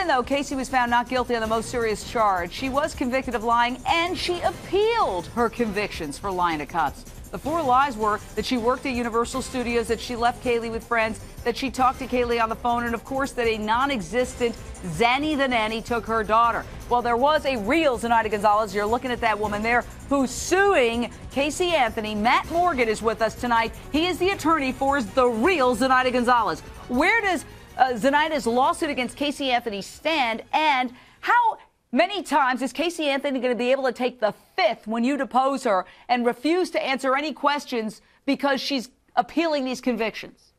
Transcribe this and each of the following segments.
Even though Casey was found not guilty on the most serious charge, she was convicted of lying, and she appealed her convictions for lying to cops. The 4 lies were that she worked at Universal Studios, that she left Kaylee with friends, that she talked to Kaylee on the phone, and of course that a non-existent Zanny the nanny took her daughter. Well, there was a real Zenaida Gonzalez. You're looking at that woman there who's suing Casey Anthony. Matt Morgan is with us tonight. He is the attorney for the real Zenaida Gonzalez. Where does Zenaida's lawsuit against Casey Anthony stand, and how many times is Casey Anthony going to be able to take the 5th when you depose her and refuse to answer any questions because she's appealing these convictions?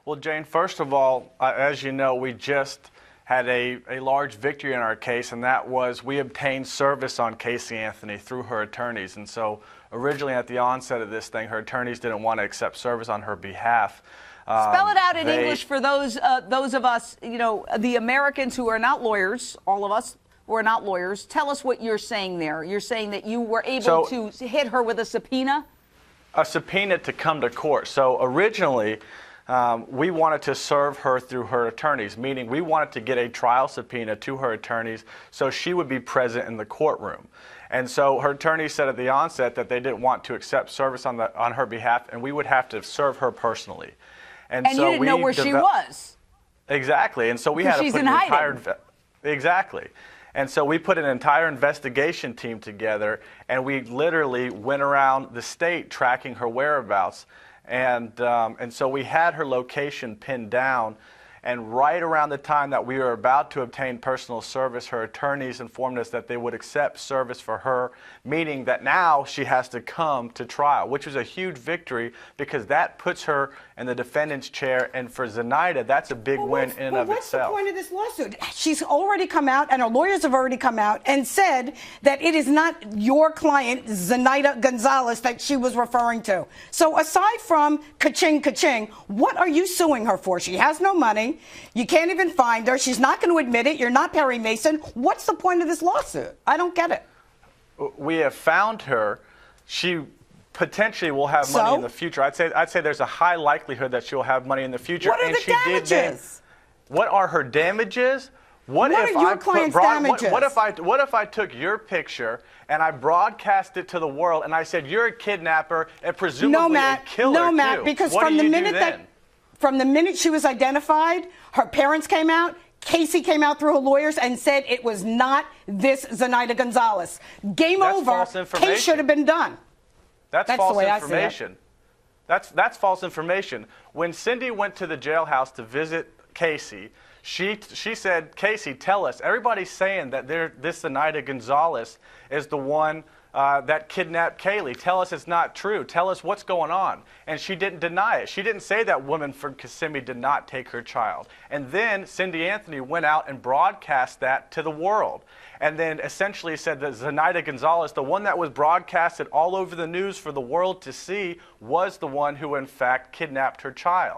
Well, Jane, first of all, as you know, we just had a large victory in our case, and that was we obtained service on Casey Anthony through her attorneys. And so originally at the onset of this thing, her attorneys didn't want to accept service on her behalf. Spell it out in English for those of us, you know, the Americans who are not lawyers, all of us who are not lawyers. Tell us what you're saying there. You're saying that you were able to hit her with a subpoena? A subpoena to come to court. So originally, we wanted to serve her through her attorneys, meaning we wanted to get a trial subpoena to her attorneys so she would be present in the courtroom. And so her attorneys said at the onset that they didn't want to accept service on her behalf, and we would have to serve her personally. And so you didn't know where she was. Exactly. And so we had to put an entire exactly. And so we put an entire investigation team together, and we literally went around the state tracking her whereabouts. And so we had her location pinned down. And right around the time that we were about to obtain personal service, her attorneys informed us that they would accept service for her, meaning that now she has to come to trial, which was a huge victory because that puts her in the defendant's chair. And for Zenaida, that's a big win in and of itself. What's the point of this lawsuit? She's already come out, and her lawyers have already come out and said that it is not your client, Zenaida Gonzalez, that she was referring to. So aside from ka-ching, ka-ching, what are you suing her for? She has no money. You can't even find her. She's not going to admit it. You're not Perry Mason. What's the point of this lawsuit? I don't get it. We have found her. She potentially will have money in the future. I'd say there's a high likelihood that she'll have money in the future. What are the damages? What are her damages? What are your client's damages? What if I took your picture and I broadcast it to the world and I said you're a kidnapper and presumably a killer No, Matt, too? because What from do the you minute do that then? from the minute she was identified, her parents came out. Casey came out through her lawyers and said it was not this Zenaida Gonzalez. Game That's over. false information. Case should have been done. That's the false way I see it. information. That's false information. When Cindy went to the jailhouse to visit Casey, she said, "Casey, tell us. Everybody's saying that this Zenaida Gonzalez is the one that kidnapped Kaylee. Tell us it's not true. Tell us what's going on." And she didn't deny it. She didn't say that woman from Kissimmee did not take her child. And then Cindy Anthony went out and broadcast that to the world. And then essentially said that Zenaida Gonzalez, the one that was broadcasted all over the news for the world to see, was the one who in fact kidnapped her child.